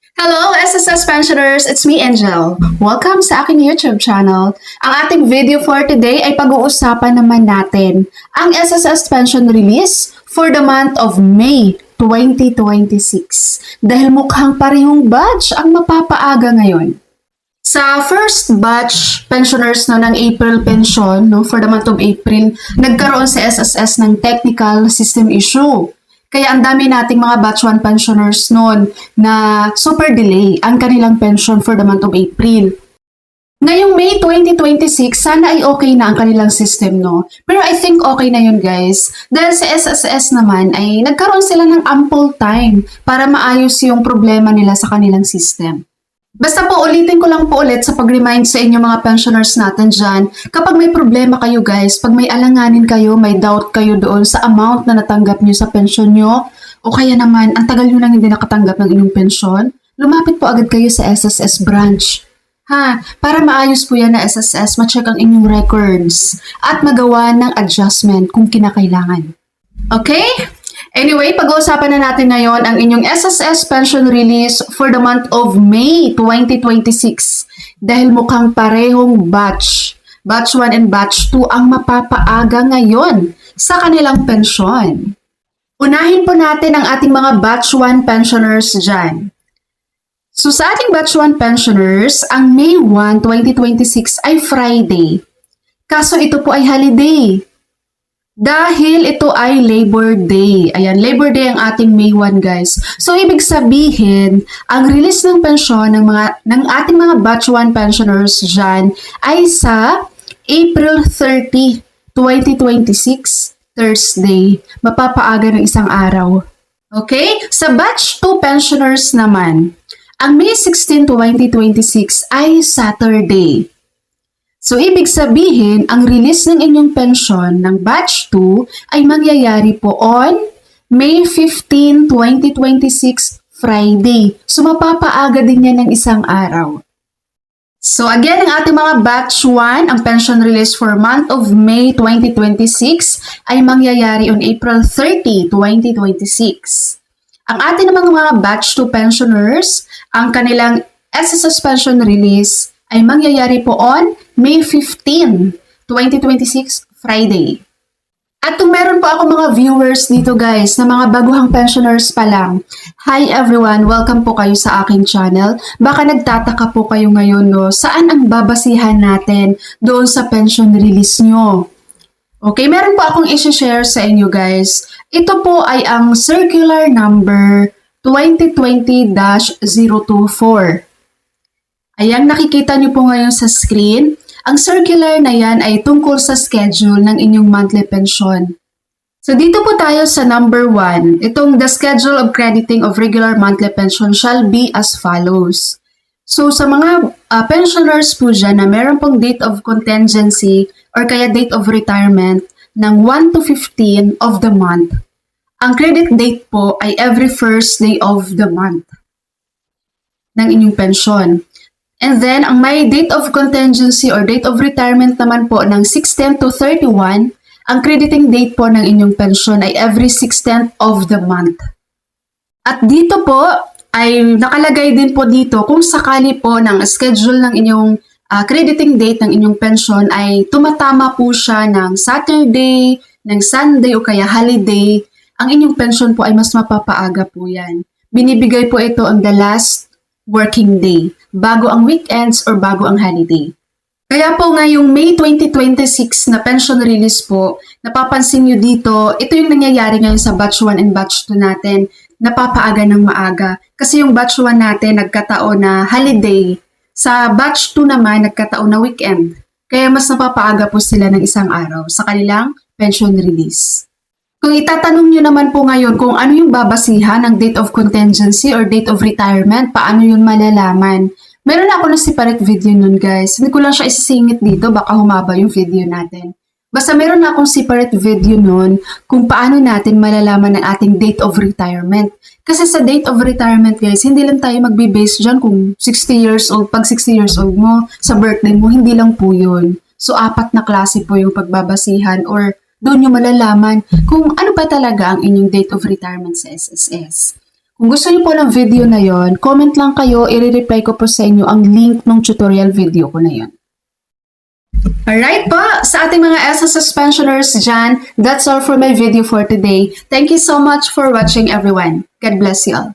Hello, SSS pensioners! It's me, Angel. Welcome sa aking YouTube channel. Ang ating video for today ay pag-uusapan naman natin ang SSS pension release for the month of May 2026. Dahil mukhang parehong batch ang mapapaaga ngayon. Sa first batch pensioners ng April pension, for the month of April, nagkaroon sa SSS ng technical system issue. Kaya ang dami nating mga batch 1 pensioners noon na super delay ang kanilang pension for the month of April. Ngayong May 2026, sana ay okay na ang kanilang system, no? Pero I think okay na yun, guys. Dahil sa SSS naman ay nagkaroon sila ng ample time para maayos yung problema nila sa kanilang system. Basta po ulitin ko lang po ulit sa pag-remind sa inyo mga pensioners natin dyan, kapag may problema kayo guys, pag may alanganin kayo, may doubt kayo doon sa amount na natanggap nyo sa pension nyo, o kaya naman ang tagal nyo nang hindi nakatanggap ng inyong pension, lumapit po agad kayo sa SSS branch. Para maayos po yan na SSS, ma-check ang inyong records at magawa ng adjustment kung kinakailangan. Okay? Anyway, pag-uusapan na natin ngayon ang inyong SSS pension release for the month of May 2026 dahil mukhang parehong batch 1 and batch 2 ang mapapaaga ngayon sa kanilang pension. Unahin po natin ang ating mga batch 1 pensioners dyan. So sa ating batch 1 pensioners, ang May 1, 2026 ay Friday. Kaso ito po ay holiday. Dahil ito ay Labor Day. Ayan, Labor Day ang ating May 1, guys. So, ibig sabihin, ang release ng pensyon ng ating mga batch 1 pensioners dyan ay sa April 30, 2026, Thursday. Mapapaaga ng isang araw. Okay? Sa batch 2 pensioners naman, ang May 16, 2026 ay Saturday. So, ibig sabihin, ang release ng inyong pensyon ng batch 2 ay mangyayari po on May 15, 2026, Friday. So, mapapaaga din yan ng isang araw. So, again, ang ating mga batch 1, ang pension release for month of May 2026 ay mangyayari on April 30, 2026. Ang ating namang mga batch 2 pensioners, ang kanilang SSS pension release ay mangyayari po on May 15, 2026, Friday. At kung meron po ako mga viewers dito guys, na mga baguhang pensioners pa lang, hi everyone, welcome po kayo sa aking channel. Baka nagtataka po kayo ngayon, no, saan ang babasihan natin doon sa pension release nyo? Okay, meron po akong isi-share sa inyo guys. Ito po ay ang circular number 2020-024. Ayan, nakikita nyo po ngayon sa screen. Ang circular na yan ay tungkol sa schedule ng inyong monthly pension. So dito po tayo sa number 1. Itong the schedule of crediting of regular monthly pension shall be as follows. So sa mga pensioners po dyan na meron pong date of contingency or kaya date of retirement ng 1 to 15 of the month, ang credit date po ay every first day of the month ng inyong pension. And then, ang may date of contingency or date of retirement naman po ng 16 to 31, ang crediting date po ng inyong pension ay every 16th of the month. At dito po, ay nakalagay din po dito kung sakali po ng schedule ng inyong crediting date ng inyong pension ay tumatama po siya ng Saturday, ng Sunday o kaya holiday, ang inyong pension po ay mas mapapaaga po yan. Binibigay po ito on the last working day, bago ang weekends or bago ang holiday. Kaya po ngayong May 2026 na pension release po, napapansin nyo dito, ito yung nangyayari ngayon sa batch 1 and batch 2 natin, napapaaga ng maaga. Kasi yung batch 1 natin nagkataon na holiday, sa batch 2 naman nagkataon na weekend. Kaya mas napapaaga po sila ng isang araw sa kanilang pension release. Kung itatanong nyo naman po ngayon kung ano yung babasihan ng date of contingency or date of retirement, paano yun malalaman? Meron ako na separate video nun guys. Hindi ko lang siya isisingit dito, baka humaba yung video natin. Basta meron na akong separate video nun kung paano natin malalaman ang ating date of retirement. Kasi sa date of retirement guys, hindi lang tayo magbe-base dyan kung 60 years old, pag 60 years old mo, sa birthday mo, hindi lang po yun. So 4 na klase po yung pagbabasihan or doon nyo malalaman kung ano ba talaga ang inyong date of retirement sa SSS. Kung gusto niyo po ng video na yon, comment lang kayo, i-reply ko po sa inyo ang link ng tutorial video ko na yon. Alright po, sa ating mga SSS pensioners dyan, that's all for my video for today. Thank you so much for watching everyone. God bless you all.